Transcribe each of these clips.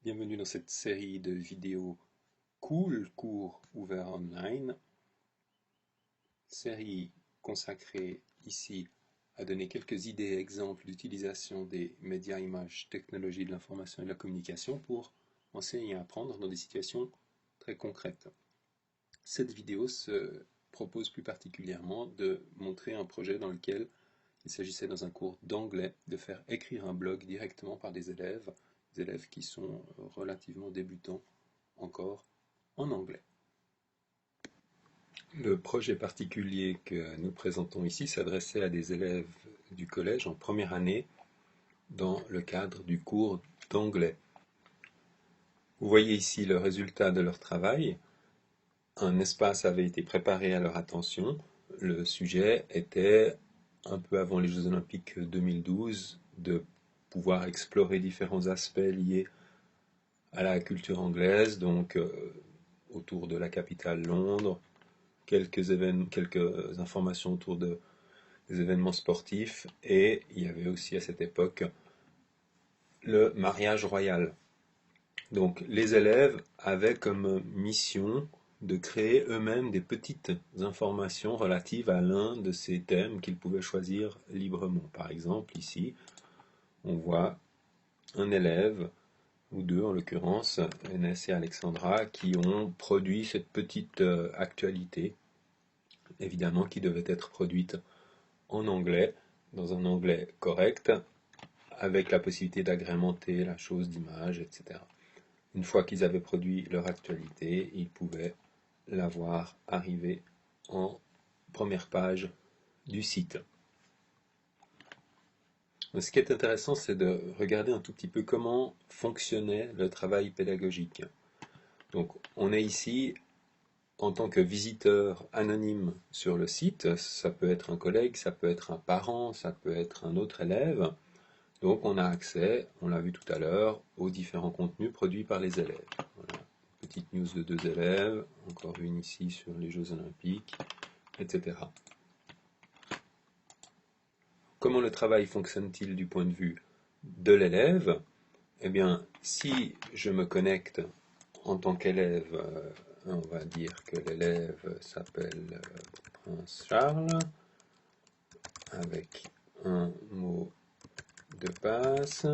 Bienvenue dans cette série de vidéos Cool, cours ouverts online, série consacrée ici à donner quelques idées et exemples d'utilisation des médias, images, technologies de l'information et de la communication pour enseigner et apprendre dans des situations très concrètes. Cette vidéo se propose plus particulièrement de montrer un projet dans lequel il s'agissait dans un cours d'anglais de faire écrire un blog directement par des élèves qui sont relativement débutants encore en anglais. Le projet particulier que nous présentons ici s'adressait à des élèves du collège en première année dans le cadre du cours d'anglais. Vous voyez ici le résultat de leur travail. Un espace avait été préparé à leur attention. Le sujet était, un peu avant les Jeux Olympiques 2012, de pouvoir explorer différents aspects liés à la culture anglaise, donc autour de la capitale Londres, quelques informations autour des événements sportifs, et il y avait aussi à cette époque le mariage royal. Donc les élèves avaient comme mission de créer eux-mêmes des petites informations relatives à l'un de ces thèmes qu'ils pouvaient choisir librement. Par exemple, ici, on voit un élève, ou deux en l'occurrence, Enes et Alexandra, qui ont produit cette petite actualité, évidemment qui devait être produite en anglais, dans un anglais correct, avec la possibilité d'agrémenter la chose d'images, etc. Une fois qu'ils avaient produit leur actualité, ils pouvaient la voir arriver en première page du site. Ce qui est intéressant, c'est de regarder un tout petit peu comment fonctionnait le travail pédagogique. Donc, on est ici en tant que visiteur anonyme sur le site. Ça peut être un collègue, ça peut être un parent, ça peut être un autre élève. Donc, on a accès, on l'a vu tout à l'heure, aux différents contenus produits par les élèves. Voilà. Petite news de 2 élèves, encore une ici sur les Jeux Olympiques, etc. Comment le travail fonctionne-t-il du point de vue de l'élève? Eh bien, si je me connecte en tant qu'élève, on va dire que l'élève s'appelle Prince Charles, avec un mot de passe.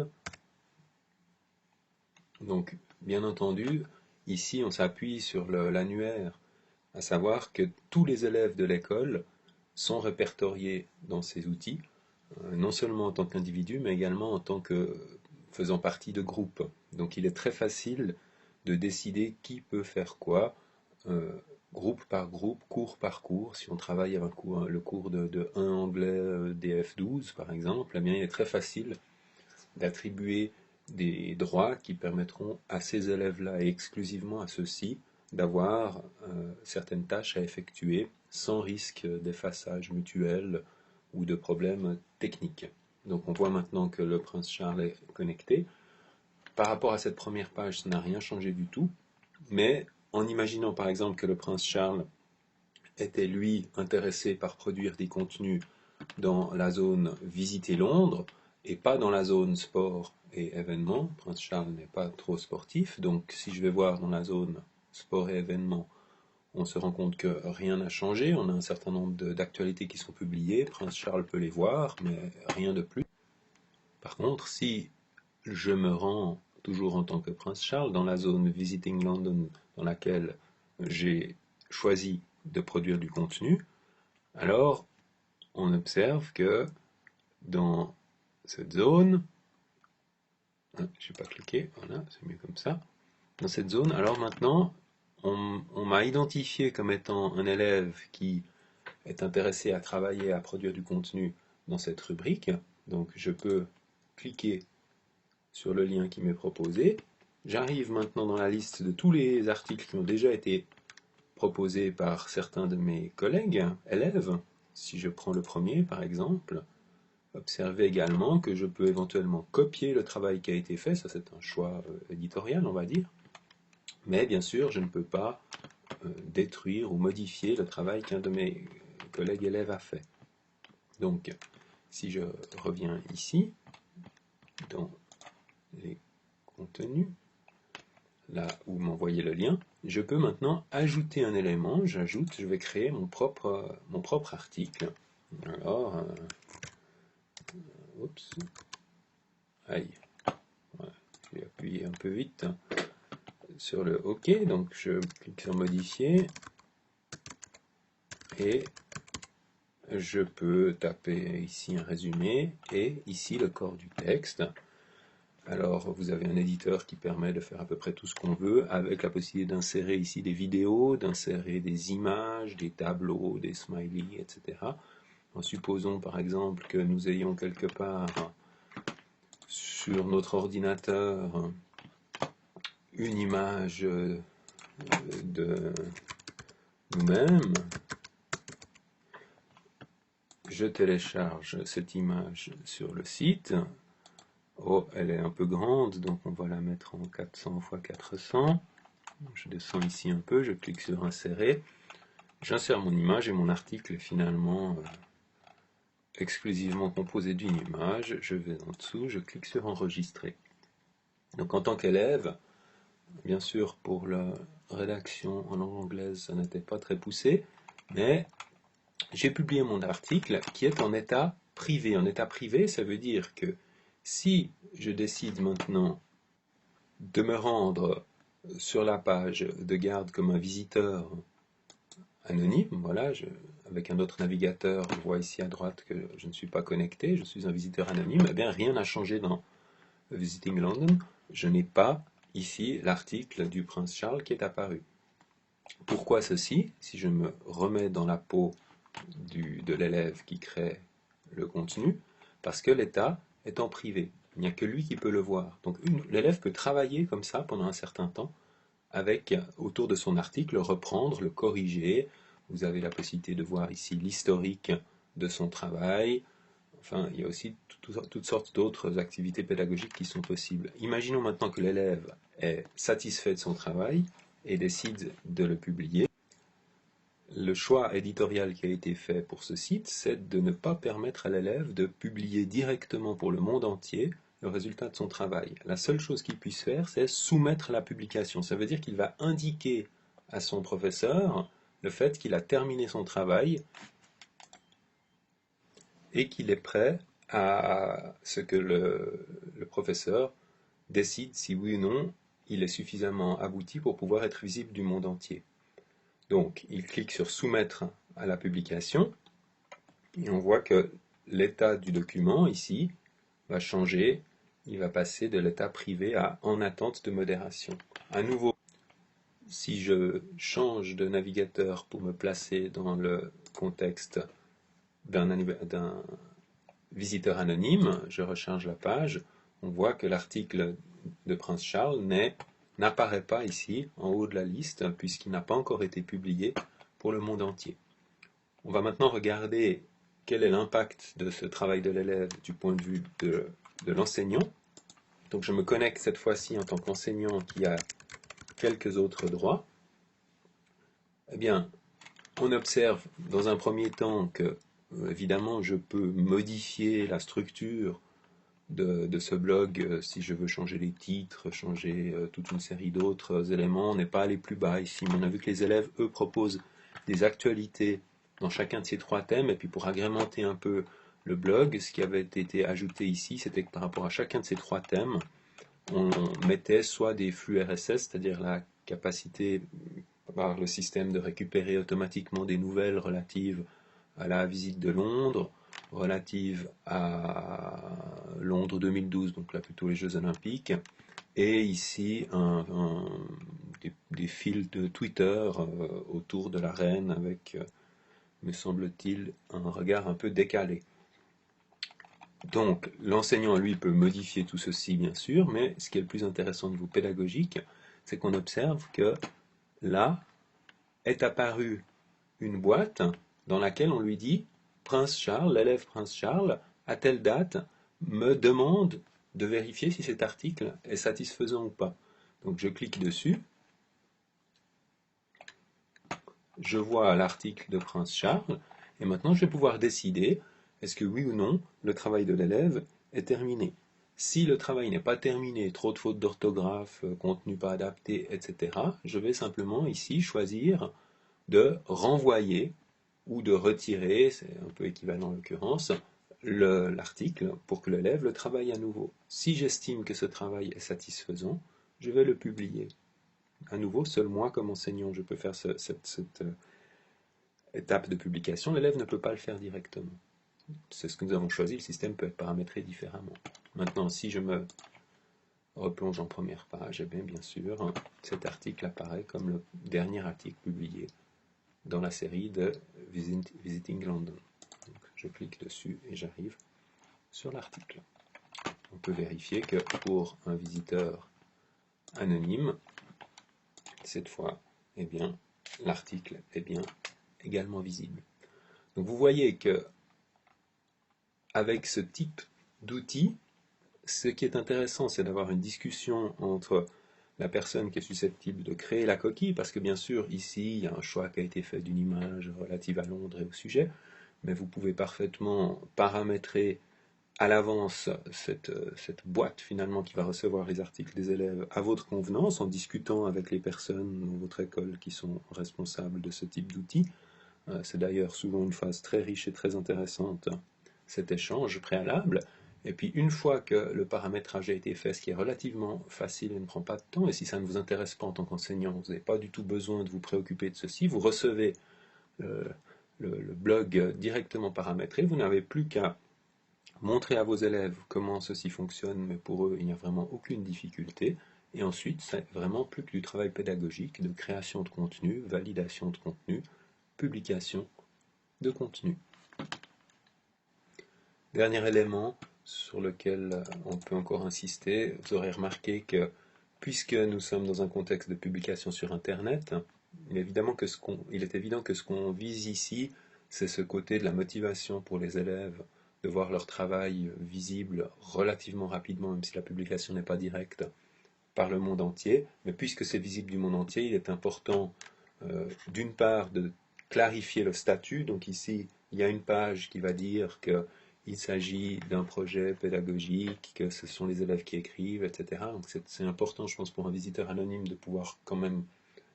Donc, bien entendu, ici on s'appuie sur l'annuaire, à savoir que tous les élèves de l'école sont répertoriés dans ces outils, non seulement en tant qu'individu, mais également en tant que faisant partie de groupes. Donc il est très facile de décider qui peut faire quoi, groupe par groupe, cours par cours. Si on travaille avec le cours de 1 anglais DF12 par exemple, eh bien, il est très facile d'attribuer des droits qui permettront à ces élèves-là et exclusivement à ceux-ci d'avoir certaines tâches à effectuer sans risque d'effaçage mutuel ou de problèmes techniques. Donc on voit maintenant que le prince Charles est connecté. Par rapport à cette première page, ça n'a rien changé du tout, mais en imaginant par exemple que le prince Charles était lui intéressé par produire des contenus dans la zone Visiter Londres et pas dans la zone sport et événements. Prince Charles n'est pas trop sportif, donc si je vais voir dans la zone sport et événements, on se rend compte que rien n'a changé. On a un certain nombre d'actualités qui sont publiées. Prince Charles peut les voir, mais rien de plus. Par contre, si je me rends toujours en tant que Prince Charles dans la zone Visiting London dans laquelle j'ai choisi de produire du contenu, alors on observe que dans cette zone, je n'ai pas cliqué, voilà, c'est mieux comme ça. Dans cette zone, alors maintenant, on m'a identifié comme étant un élève qui est intéressé à travailler, à produire du contenu dans cette rubrique. Donc je peux cliquer sur le lien qui m'est proposé. J'arrive maintenant dans la liste de tous les articles qui ont déjà été proposés par certains de mes collègues, élèves. Si je prends le premier par exemple, observez également que je peux éventuellement copier le travail qui a été fait, ça c'est un choix éditorial on va dire, mais bien sûr je ne peux pas détruire ou modifier le travail qu'un de mes collègues élèves a fait. Donc si je reviens ici, dans les contenus, là où m'envoyait le lien, je peux maintenant ajouter un élément. Je vais créer mon propre article. Alors, oups, aïe, voilà, je vais appuyer un peu vite sur le OK, donc je clique sur modifier et je peux taper ici un résumé et ici le corps du texte. Alors vous avez un éditeur qui permet de faire à peu près tout ce qu'on veut, avec la possibilité d'insérer ici des vidéos, d'insérer des images, des tableaux, des smileys, etc. En supposons par exemple que nous ayons quelque part sur notre ordinateur une image de nous-mêmes. Je télécharge cette image sur le site. Oh, elle est un peu grande, donc on va la mettre en 400 x 400. Je descends ici un peu, je clique sur insérer. J'insère mon image et mon article est finalement exclusivement composé d'une image. Je vais en dessous, je clique sur enregistrer. Donc en tant qu'élève, bien sûr pour la rédaction en langue anglaise, ça n'était pas très poussé, mais j'ai publié mon article qui est en état privé. En état privé, ça veut dire que si je décide maintenant de me rendre sur la page de garde comme un visiteur anonyme, voilà, avec un autre navigateur, on voit ici à droite que je ne suis pas connecté, je suis un visiteur anonyme, eh bien rien n'a changé dans Visiting London, je n'ai pas ici l'article du Prince Charles qui est apparu. Pourquoi ceci? Si je me remets dans la peau de l'élève qui crée le contenu, parce que l'état est en privé. Il n'y a que lui qui peut le voir. Donc l'élève peut travailler comme ça pendant un certain temps, avec autour de son article, reprendre, le corriger. Vous avez la possibilité de voir ici l'historique de son travail. Enfin, il y a aussi toutes sortes d'autres activités pédagogiques qui sont possibles. Imaginons maintenant que l'élève est satisfait de son travail et décide de le publier. Le choix éditorial qui a été fait pour ce site, c'est de ne pas permettre à l'élève de publier directement pour le monde entier le résultat de son travail. La seule chose qu'il puisse faire, c'est soumettre la publication. Ça veut dire qu'il va indiquer à son professeur le fait qu'il a terminé son travail et qu'il est prêt à ce que le professeur décide si oui ou non il est suffisamment abouti pour pouvoir être visible du monde entier. Donc, il clique sur soumettre à la publication et on voit que l'état du document ici va changer. Il va passer de l'état privé à en attente de modération. À nouveau, si je change de navigateur pour me placer dans le contexte d'un visiteur anonyme, je recharge la page, on voit que l'article de Prince Charles n'apparaît pas ici en haut de la liste puisqu'il n'a pas encore été publié pour le monde entier. On va maintenant regarder quel est l'impact de ce travail de l'élève du point de vue de l'enseignant. Donc je me connecte cette fois-ci en tant qu'enseignant qui a quelques autres droits. Eh bien, on observe dans un premier temps que, évidemment, je peux modifier la structure de ce blog si je veux changer les titres, changer toute une série d'autres éléments. On n'est pas allé plus bas ici, mais on a vu que les élèves, eux, proposent des actualités dans chacun de ces trois thèmes, et puis pour agrémenter un peu le blog, ce qui avait été ajouté ici, c'était que par rapport à chacun de ces trois thèmes, on mettait soit des flux RSS, c'est-à-dire la capacité par le système de récupérer automatiquement des nouvelles relatives à la visite de Londres, relatives à Londres 2012, donc là plutôt les Jeux Olympiques, et ici des fils de Twitter autour de la reine avec, me semble-t-il, un regard un peu décalé. Donc l'enseignant, lui, peut modifier tout ceci, bien sûr, mais ce qui est le plus intéressant de niveau pédagogique, c'est qu'on observe que là est apparue une boîte dans laquelle on lui dit Prince Charles, l'élève Prince Charles, à telle date, me demande de vérifier si cet article est satisfaisant ou pas. Donc je clique dessus, je vois l'article de Prince Charles, et maintenant je vais pouvoir décider est-ce que oui ou non le travail de l'élève est terminé. Si le travail n'est pas terminé, trop de fautes d'orthographe, contenu pas adapté, etc., je vais simplement ici choisir de renvoyer ou de retirer, c'est un peu équivalent en l'occurrence, l'article pour que l'élève le travaille à nouveau. Si j'estime que ce travail est satisfaisant, je vais le publier. À nouveau, seul moi comme enseignant, je peux faire cette étape de publication. L'élève ne peut pas le faire directement. C'est ce que nous avons choisi, le système peut être paramétré différemment. Maintenant, si je me replonge en première page, eh bien sûr, cet article apparaît comme le dernier article publié dans la série de Visiting London. Donc, je clique dessus et j'arrive sur l'article. On peut vérifier que pour un visiteur anonyme, cette fois, eh bien, l'article est bien également visible. Donc vous voyez que avec ce type d'outil, ce qui est intéressant, c'est d'avoir une discussion entre la personne qui est susceptible de créer la coquille, parce que bien sûr, ici, il y a un choix qui a été fait d'une image relative à Londres et au sujet, mais vous pouvez parfaitement paramétrer à l'avance cette boîte finalement qui va recevoir les articles des élèves à votre convenance, en discutant avec les personnes dans votre école qui sont responsables de ce type d'outils. C'est d'ailleurs souvent une phase très riche et très intéressante, cet échange préalable. Et puis une fois que le paramétrage a été fait, ce qui est relativement facile et ne prend pas de temps, et si ça ne vous intéresse pas en tant qu'enseignant, vous n'avez pas du tout besoin de vous préoccuper de ceci, vous recevez le blog directement paramétré, vous n'avez plus qu'à montrer à vos élèves comment ceci fonctionne, mais pour eux, il n'y a vraiment aucune difficulté. Et ensuite, c'est vraiment plus que du travail pédagogique, de création de contenu, validation de contenu, publication de contenu. Dernier élément sur lequel on peut encore insister, vous aurez remarqué que puisque nous sommes dans un contexte de publication sur Internet, il est évident que ce qu'on vise ici, c'est ce côté de la motivation pour les élèves de voir leur travail visible relativement rapidement, même si la publication n'est pas directe, par le monde entier. Mais puisque c'est visible du monde entier, il est important d'une part de clarifier le statut. Donc ici, il y a une page qui va dire qu'il s'agit d'un projet pédagogique, que ce sont les élèves qui écrivent, etc. Donc c'est important, je pense, pour un visiteur anonyme de pouvoir quand même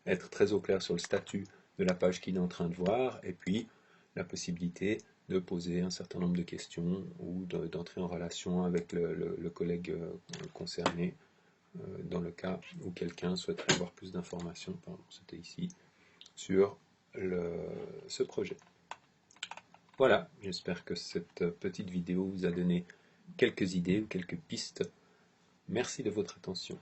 être très au clair sur le statut de la page qu'il est en train de voir, et puis la possibilité de poser un certain nombre de questions ou d'entrer en relation avec le collègue concerné dans le cas où quelqu'un souhaiterait avoir plus d'informations, pardon, c'était ici, sur ce projet. Voilà, j'espère que cette petite vidéo vous a donné quelques idées ou quelques pistes. Merci de votre attention.